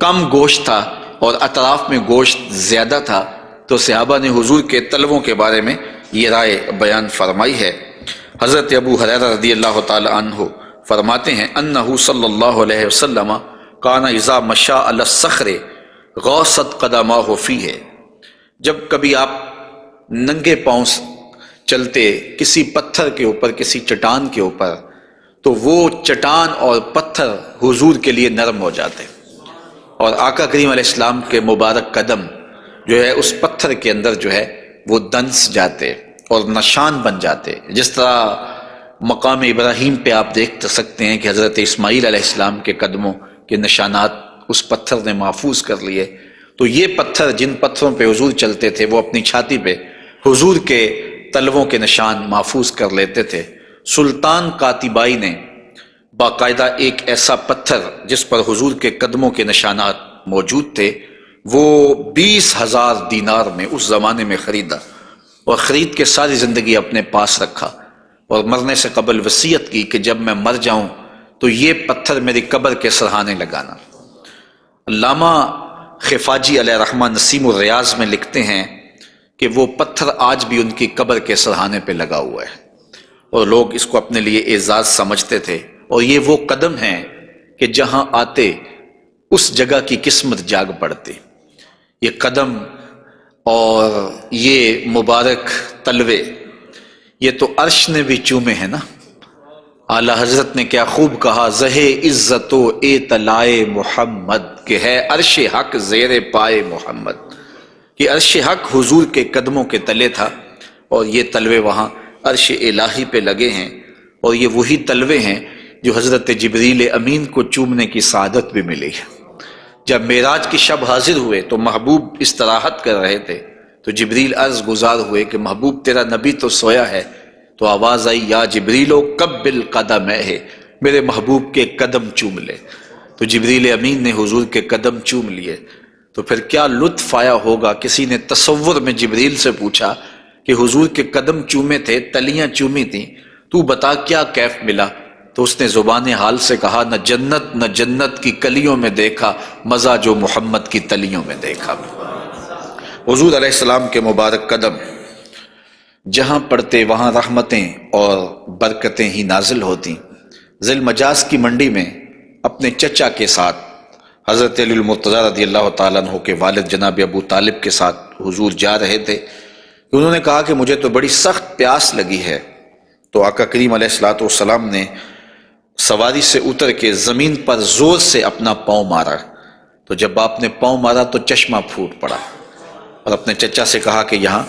کم گوشت تھا اور اطراف میں گوشت زیادہ تھا۔ تو صحابہ نے حضور کے تلووں کے بارے میں یہ رائے بیان فرمائی ہے۔ حضرت ابو ہریرہ رضی اللہ تعالی عنہ فرماتے ہیں انہ صلی اللہ علیہ وسلم کان اذا مشى علی الصخر غاصت قدماہ فیہ، جب کبھی آپ ننگے پاؤں چلتے کسی پتھر کے اوپر، کسی چٹان کے اوپر، تو وہ چٹان اور پتھر حضور کے لیے نرم ہو جاتے، اور آقا کریم علیہ السلام کے مبارک قدم جو ہے اس پتھر کے اندر جو ہے وہ دنس جاتے اور نشان بن جاتے۔ جس طرح مقام ابراہیم پہ آپ دیکھ سکتے ہیں کہ حضرت اسماعیل علیہ السلام کے قدموں کے نشانات اس پتھر نے محفوظ کر لیے، تو یہ پتھر جن پتھروں پہ حضور چلتے تھے وہ اپنی چھاتی پہ حضور کے تلووں کے نشان محفوظ کر لیتے تھے۔ سلطان قاتبائی نے باقاعدہ ایک ایسا پتھر جس پر حضور کے قدموں کے نشانات موجود تھے وہ 20,000 دینار میں اس زمانے میں خریدا، اور خرید کے ساری زندگی اپنے پاس رکھا، اور مرنے سے قبل وصیت کی کہ جب میں مر جاؤں تو یہ پتھر میری قبر کے سرہانے لگانا۔ علامہ خفاجی علیہ رحمہ نسیم الریاض میں لکھتے ہیں کہ وہ پتھر آج بھی ان کی قبر کے سرہانے پہ لگا ہوا ہے، اور لوگ اس کو اپنے لیے اعزاز سمجھتے تھے، اور یہ وہ قدم ہیں کہ جہاں آتے اس جگہ کی قسمت جاگ پڑتی۔ یہ قدم اور یہ مبارک تلوے یہ تو عرش نے بھی چومے ہیں نا۔ اعلیٰ حضرت نے کیا خوب کہا، زہ عزت و اطلاع محمد، کہ ہے عرش حق زیر پائے محمد، کہ عرش حق حضور کے قدموں کے تلے تھا، اور یہ تلوے وہاں عرش الہی پہ لگے ہیں، اور یہ وہی تلوے ہیں جو حضرت جبریل امین کو چومنے کی سعادت بھی ملی ہے۔ جب معراج کی شب حاضر ہوئے تو محبوب استراحت کر رہے تھے، تو جبریل عرض گزار ہوئے کہ محبوب تیرا نبی تو سویا ہے، تو آواز آئی یا جبریلو قبل قدمہ ہے، میرے محبوب کے قدم چوم لے۔ تو جبریل امین نے حضور کے قدم چوم لیے، تو پھر کیا لطف آیا ہوگا۔ کسی نے تصور میں جبریل سے پوچھا کہ حضور کے قدم چومے تھے، تلیاں چومی تھیں، تو بتا کیا کیف ملا؟ تو اس نے زبان حال سے کہا، نہ جنت کی کلیوں میں دیکھا مزہ جو محمد کی تلیوں میں دیکھا۔ حضور علیہ السلام کے مبارک قدم جہاں پڑتے وہاں رحمتیں اور برکتیں ہی نازل ہوتی۔ ذی المجاز کی منڈی میں اپنے چچا کے ساتھ حضرت علی المرتضیٰ رضی اللہ تعالیٰ عنہ کے والد جناب ابو طالب کے ساتھ حضور جا رہے تھے۔ انہوں نے کہا کہ مجھے تو بڑی سخت پیاس لگی ہے، تو آقا کریم علیہ الصلوۃ والسلام نے سواری سے اتر کے زمین پر زور سے اپنا پاؤں مارا، تو جب آپ نے پاؤں مارا تو چشمہ پھوٹ پڑا، اور اپنے چچا سے کہا کہ یہاں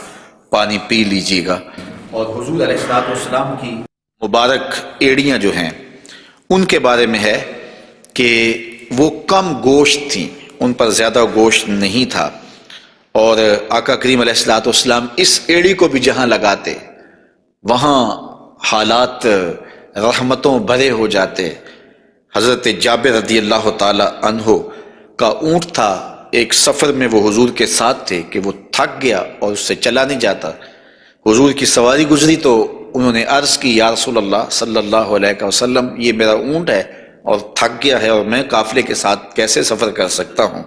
پانی پی لیجیے گا۔ اور حضور علیہ الصلوۃ والسلام کی مبارک ایڑیاں جو ہیں ان کے بارے میں ہے کہ وہ کم گوشت تھیں، ان پر زیادہ گوشت نہیں تھا، اور آقا کریم علیہ الصلوۃ والسلام اس ایڑی کو بھی جہاں لگاتے وہاں حالات رحمتوں بھرے ہو جاتے۔ حضرت جابر رضی اللہ تعالی عنہ کا اونٹ تھا، ایک سفر میں وہ حضور کے ساتھ تھے کہ وہ تھک گیا اور اس سے چلا نہیں جاتا۔ حضور کی سواری گزری تو انہوں نے عرض کی، یا رسول اللہ صلی اللہ علیہ وسلم، یہ میرا اونٹ ہے اور تھک گیا ہے، اور میں قافلے کے ساتھ کیسے سفر کر سکتا ہوں؟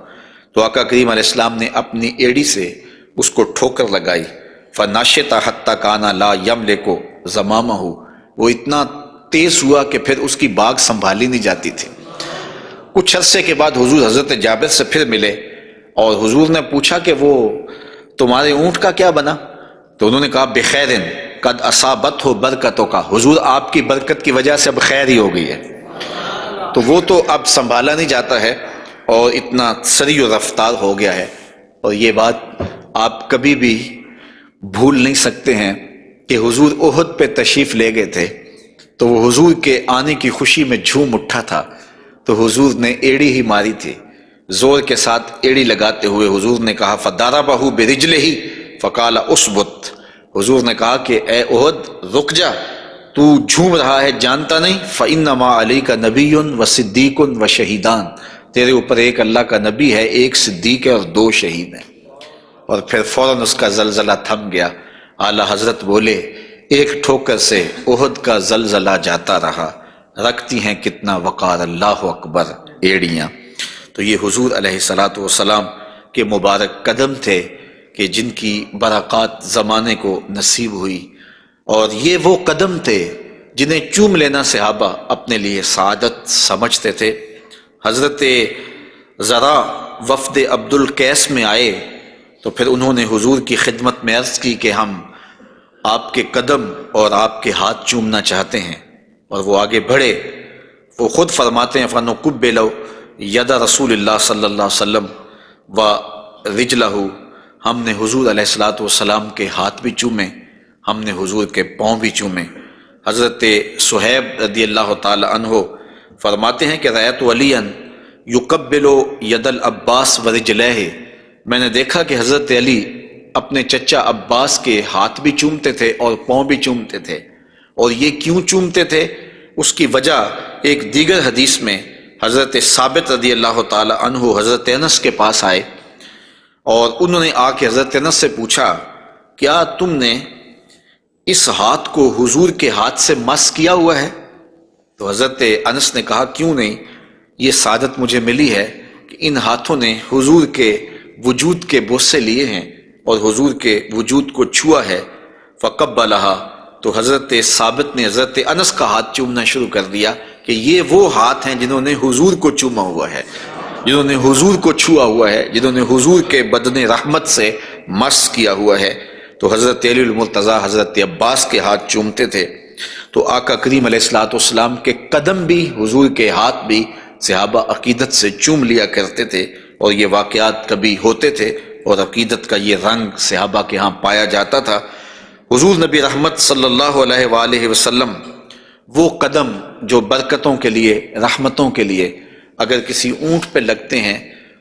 تو آقا کریم علیہ السلام نے اپنی ایڑی سے اس کو ٹھوکر لگائی، فناشطا حتی کانا لا یملک زمامہ، وہ اتنا تیز ہوا کہ پھر اس کی باگ سنبھالی نہیں جاتی تھی۔ کچھ عرصے کے بعد حضور حضرت جابر سے پھر ملے، اور حضور نے پوچھا کہ وہ تمہارے اونٹ کا کیا بنا؟ تو انہوں نے کہا بخیرن قد اصابت ہو برکتوں کا، حضور آپ کی برکت کی وجہ سے اب خیر ہی ہو گئی ہے۔ تو وہ تو اب سنبھالا نہیں جاتا ہے اور اتنا سری و رفتار ہو گیا ہے۔ اور یہ بات آپ کبھی بھی بھول نہیں سکتے ہیں کہ حضور احد پہ تشریف لے گئے تھے، تو وہ حضور کے آنے کی خوشی میں جھوم اٹھا تھا، تو حضور نے ایڑی ہی ماری تھی، زور کے ساتھ ایڑی لگاتے ہوئے حضور نے کہا فَضَرَبَهُ بِرِجْلِهِ فَقَالَ اُثْبُتْ، حضور نے کہا کہ اے احد رک جا، تو جھوم رہا ہے جانتا نہیں، فَإِنَّمَا عَلَيْكَ نَبِيٌّ وَصِدِّيقٌ وَشَهِيدَانِ، تیرے اوپر ایک اللہ کا نبی ہے، ایک صدیق ہے اور 2 شہید ہیں۔ اور پھر فوراً اس کا زلزلہ تھم گیا۔ اعلیٰ حضرت بولے، ایک ٹھوکر سے احد کا زلزلہ جاتا رہا، رکھتی ہیں کتنا وقار اللہ اکبر ایڑیاں۔ تو یہ حضور علیہ الصلوۃ والسلام کے مبارک قدم تھے کہ جن کی برکات زمانے کو نصیب ہوئی، اور یہ وہ قدم تھے جنہیں چوم لینا صحابہ اپنے لیے سعادت سمجھتے تھے۔ حضرت ذرا وفد عبد القیس میں آئے تو پھر انہوں نے حضور کی خدمت میں عرض کی کہ ہم آپ کے قدم اور آپ کے ہاتھ چومنا چاہتے ہیں، اور وہ آگے بڑھے۔ وہ خود فرماتے ہیں فَنُقُبِّلُ یَدَ رسول اللہ صلی اللہ علیہ وسلم وَرِجْلَهُ، ہم نے حضور علیہ الصلوۃ والسلام کے ہاتھ بھی چومے، ہم نے حضور کے پاؤں بھی چومے۔ حضرت صہیب رضی اللہ تعالی عنہ فرماتے ہیں کہ رأیت علیٰ یقبل ید العباس ورجلہ، میں نے دیکھا کہ حضرت علی اپنے چچا عباس کے ہاتھ بھی چومتے تھے اور پاؤں بھی چومتے تھے، اور یہ کیوں چومتے تھے؟ اس کی وجہ ایک دیگر حدیث میں حضرت ثابت رضی اللہ تعالی عنہ حضرت انس کے پاس آئے اور انہوں نے آ کے حضرت انس سے پوچھا کیا تم نے اس ہاتھ کو حضور کے ہاتھ سے مس کیا ہوا ہے؟ تو حضرت انس نے کہا کیوں نہیں، یہ سعادت مجھے ملی ہے کہ ان ہاتھوں نے حضور کے وجود کے بوسے لیے ہیں اور حضور کے وجود کو چھوا ہے۔ فقبلہا، تو حضرت ثابت نے حضرت انس کا ہاتھ چومنا شروع کر دیا کہ یہ وہ ہاتھ ہیں جنہوں نے حضور کو چوما ہوا ہے، جنہوں نے حضور کو چھوا ہوا ہے، جنہوں نے حضور کے بدن رحمت سے مس کیا ہوا ہے۔ تو حضرت علی المرتضیٰ حضرت عباس کے ہاتھ چومتے تھے، تو آقا کریم علیہ الصلوۃ والسلام کے قدم بھی، حضور کے ہاتھ بھی صحابہ عقیدت سے چوم لیا کرتے تھے، اور یہ واقعات کبھی ہوتے تھے اور عقیدت کا یہ رنگ صحابہ کے ہاں پایا جاتا تھا۔ حضور نبی رحمت صلی اللہ علیہ وآلہ وسلم وہ قدم جو برکتوں کے لیے، رحمتوں کے لیے اگر کسی اونٹ پہ لگتے ہیں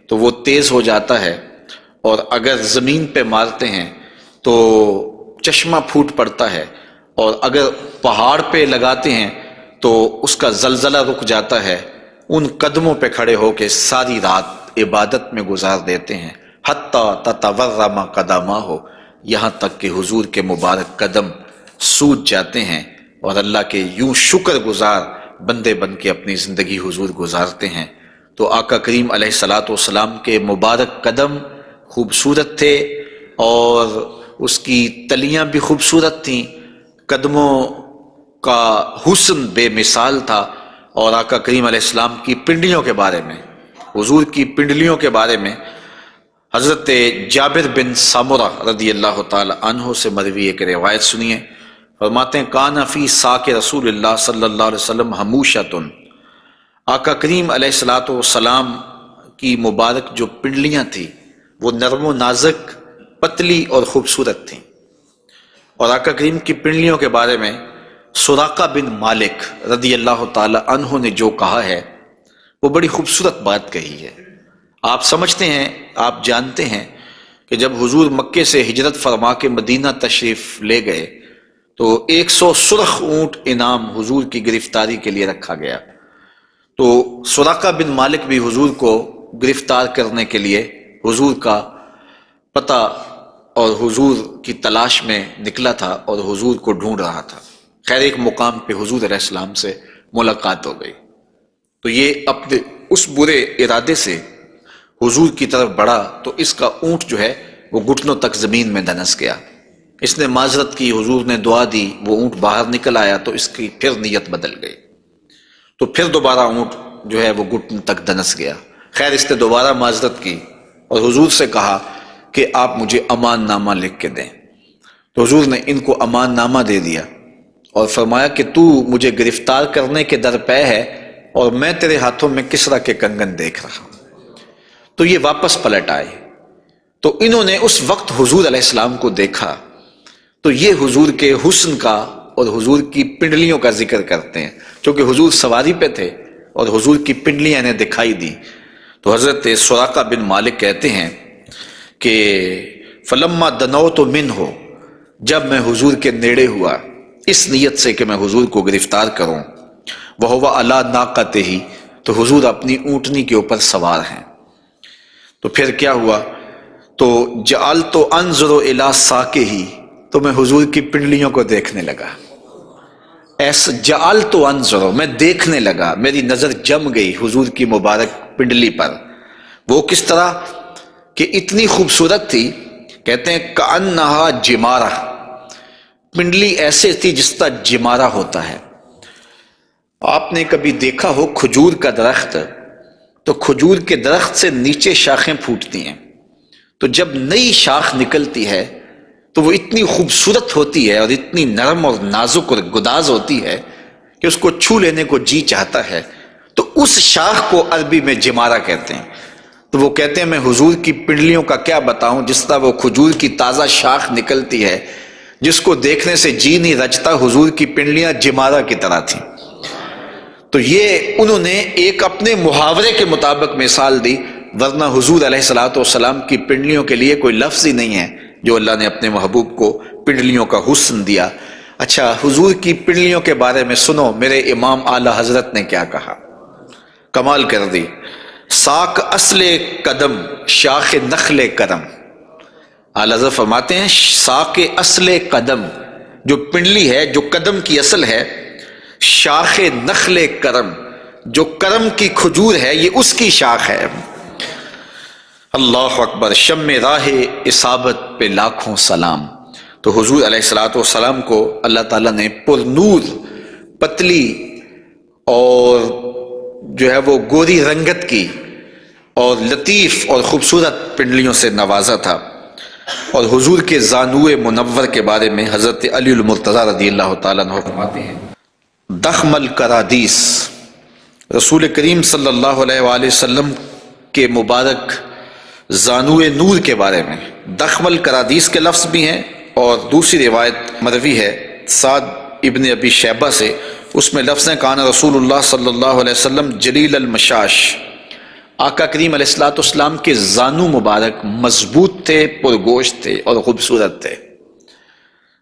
تو وہ تیز ہو جاتا ہے، اور اگر زمین پہ مارتے ہیں تو چشمہ پھوٹ پڑتا ہے، اور اگر پہاڑ پہ لگاتے ہیں تو اس کا زلزلہ رک جاتا ہے۔ ان قدموں پہ کھڑے ہو کے ساری رات عبادت میں گزار دیتے ہیں، حتیٰ تتورم قدماہ، یہاں تک کہ حضور کے مبارک قدم سوج جاتے ہیں، اور اللہ کے یوں شکر گزار بندے بن کے اپنی زندگی حضور گزارتے ہیں۔ تو آقا کریم علیہ الصلوۃ والسلام کے مبارک قدم خوبصورت تھے، اور اس کی تلیاں بھی خوبصورت تھیں، قدموں کا حسن بے مثال تھا۔ اور آقا کریم علیہ السلام کی پنڈلیوں کے بارے میں، حضور کی پنڈلیوں کے بارے میں حضرت جابر بن سمرہ رضی اللہ تعالی عنہ سے مروی ایک روایت سنیے۔ فرماتے ہیں کان فی ساق رسول اللہ صلی اللہ علیہ وسلم حموشۃ، آقا کریم علیہ الصلوۃ والسلام کی مبارک جو پنڈلیاں تھیں وہ نرم و نازک، پتلی اور خوبصورت تھیں۔ اور آقا کریم کی پنڈلیوں کے بارے میں سراقہ بن مالک رضی اللہ تعالی عنہ نے جو کہا ہے وہ بڑی خوبصورت بات کہی ہے۔ آپ سمجھتے ہیں، آپ جانتے ہیں کہ جب حضور مکے سے ہجرت فرما کے مدینہ تشریف لے گئے تو 100 سرخ اونٹ انعام حضور کی گرفتاری کے لیے رکھا گیا۔ تو سراقہ بن مالک بھی حضور کو گرفتار کرنے کے لیے حضور کا پتہ اور حضور کی تلاش میں نکلا تھا اور حضور کو ڈھونڈ رہا تھا۔ خیر ایک مقام پہ حضور علیہ السلام سے ملاقات ہو گئی، تو یہ اپنے اس برے ارادے سے حضور کی طرف بڑھا تو اس کا اونٹ جو ہے وہ گھٹنوں تک زمین میں دنس گیا۔ اس نے معذرت کی، حضور نے دعا دی، وہ اونٹ باہر نکل آیا تو اس کی پھر نیت بدل گئی، تو پھر دوبارہ اونٹ جو ہے وہ گھٹن تک دنس گیا۔ خیر اس نے دوبارہ معذرت کی اور حضور سے کہا کہ آپ مجھے امان نامہ لکھ کے دیں۔ تو حضور نے ان کو امان نامہ دے دیا اور فرمایا کہ تو مجھے گرفتار کرنے کے در پے ہے اور میں تیرے ہاتھوں میں کسرا کے کنگن دیکھ رہا ہوں۔ تو یہ واپس پلٹ آئے، تو انہوں نے اس وقت حضور علیہ السلام کو دیکھا، تو یہ حضور کے حسن کا اور حضور کی پنڈلیوں کا ذکر کرتے ہیں، کیونکہ حضور سواری پہ تھے اور حضور کی پنڈلیاں انہیں دکھائی دی۔ تو حضرت سراقہ بن مالک کہتے ہیں کہ فلما دنوت منہ، جب میں حضور کے نیڑے ہوا اس نیت سے کہ میں حضور کو گرفتار کروں، وہو علی ناقتہ، تو حضور اپنی اونٹنی کے اوپر سوار ہیں۔ تو پھر کیا ہوا؟ تو جعلت انظر الی ساقہ، تو میں حضور کی پنڈلیوں کو دیکھنے لگا۔ ایسا جعلت انظر، میں دیکھنے لگا، میری نظر جم گئی حضور کی مبارک پنڈلی پر۔ وہ کس طرح کہ اتنی خوبصورت تھی، کہتے ہیں کأنہا جمارہ، پنڈلی ایسے تھی جس طرح جمارہ ہوتا ہے۔ آپ نے کبھی دیکھا ہو کھجور کا درخت، تو کھجور کے درخت سے نیچے شاخیں پھوٹتی ہیں، تو جب نئی شاخ نکلتی ہے تو وہ اتنی خوبصورت ہوتی ہے اور اتنی نرم اور نازک اور گداز ہوتی ہے کہ اس کو چھو لینے کو جی چاہتا ہے۔ تو اس شاخ کو عربی میں جمارہ کہتے ہیں۔ تو وہ کہتے ہیں میں حضور کی پنڈلیوں کا کیا بتاؤں، جس طرح وہ کھجور کی تازہ شاخ نکلتی ہے جس کو دیکھنے سے جی نہیں رچتا، حضور کی پنڈلیاں جمارہ کی طرح تھیں۔ تو یہ انہوں نے ایک اپنے محاورے کے مطابق مثال دی، ورنہ حضور علیہ الصلوۃ والسلام کی پنڈلیوں کے لیے کوئی لفظ ہی نہیں ہے جو اللہ نے اپنے محبوب کو پنڈلیوں کا حسن دیا۔ اچھا، حضور کی پنڈلیوں کے بارے میں سنو میرے امام اعلی حضرت نے کیا کہا، کمال کر دی۔ ساک اصل قدم شاخ نخل کرم، اعلی حضرت فرماتے ہیں ساک اصل قدم، جو پنڈلی ہے، جو قدم کی اصل ہے، شاخ نخل کرم، جو کرم کی کھجور ہے، یہ اس کی شاخ ہے۔ اللہ اکبر، شم راہ اصابت پہ لاکھوں سلام۔ تو حضور علیہ الصلوۃ والسلام کو اللہ تعالیٰ نے پر نور، پتلی اور جو ہے وہ گوری رنگت کی اور لطیف اور خوبصورت پنڈلیوں سے نوازا تھا۔ اور حضور کے زانوئے منور کے بارے میں حضرت علی المرتضیٰ رضی اللہ تعالیٰ عنہ فرماتے ہیں دخم الکرادیس، رسول کریم صلی اللہ علیہ وآلہ وسلم کے مبارک زانوئے نور کے بارے میں دخم الکرادیس کے لفظ بھی ہیں، اور دوسری روایت مروی ہے سعد ابن ابی شیبہ سے، اس میں لفظ ہیں کان رسول اللہ صلی اللہ علیہ وسلم جلیل المشاش، آقا کریم علیہ الصلوۃ والسلام کے زانو مبارک مضبوط تھے، پرگوشت تھے اور خوبصورت تھے۔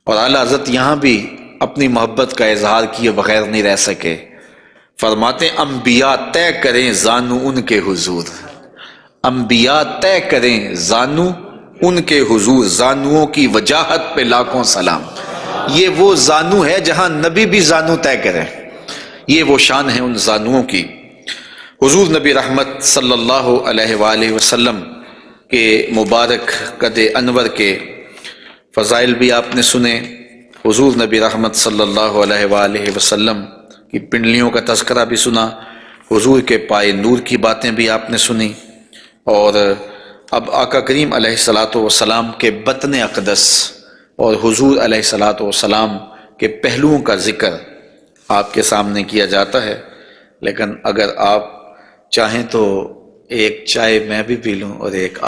اور اعلیٰ حضرت یہاں بھی اپنی محبت کا اظہار کیے بغیر نہیں رہ سکے، فرماتے ہیں انبیاء طے کریں زانو ان کے حضور، انبیاء طے کریں زانو ان کے حضور، زانوؤں کی وجاہت پہ لاکھوں سلام۔ یہ وہ زانو ہے جہاں نبی بھی زانو طے کرے، یہ وہ شان ہے ان زانوؤں کی۔ حضور نبی رحمت صلی اللہ علیہ وآلہ وسلم کے مبارک قد انور کے فضائل بھی آپ نے سنے، حضور نبی رحمت صلی اللہ علیہ وآلہ وسلم کی پنڈلیوں کا تذکرہ بھی سنا، حضور کے پائے نور کی باتیں بھی آپ نے سنی، اور اب آقا کریم علیہ الصلوۃ والسلام کے بطن اقدس اور حضور علیہ الصلوۃ والسلام کے پہلوؤں کا ذکر آپ کے سامنے کیا جاتا ہے۔ لیکن اگر آپ چاہیں تو ایک چائے میں بھی پی لوں اور ایک